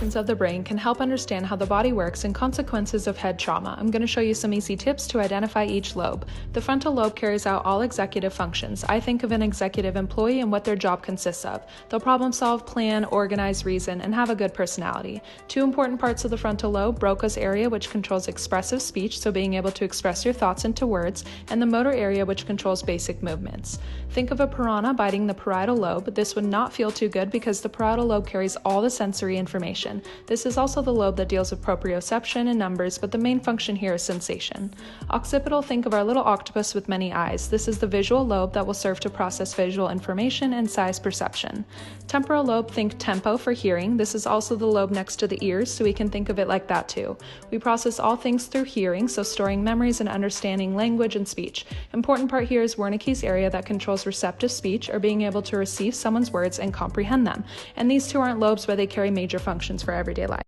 portions of the brain can help understand how the body works and consequences of head trauma. I'm going to show you some easy tips to identify each lobe. The frontal lobe carries out all executive functions. I think of an executive employee and what their job consists of. They'll problem solve, plan, organize, reason, and have a good personality. Two important parts of the frontal lobe: Broca's area, which controls expressive speech, so being able to express your thoughts into words, and the motor area, which controls basic movements. Think of a piranha biting the parietal lobe. This would not feel too good because the parietal lobe carries all the sensory information. This is also the lobe that deals with proprioception and numbers, but the main function here is sensation. Occipital, think of our little octopus with many eyes. This is the visual lobe that will serve to process visual information and size perception. Temporal lobe, think tempo for hearing. This is also the lobe next to the ears, so we can think of it like that too. We process all things through hearing, so storing memories and understanding language and speech. Important part here is Wernicke's area that controls receptive speech, or being able to receive someone's words and comprehend them. And these two aren't lobes, but they carry major functions for everyday life.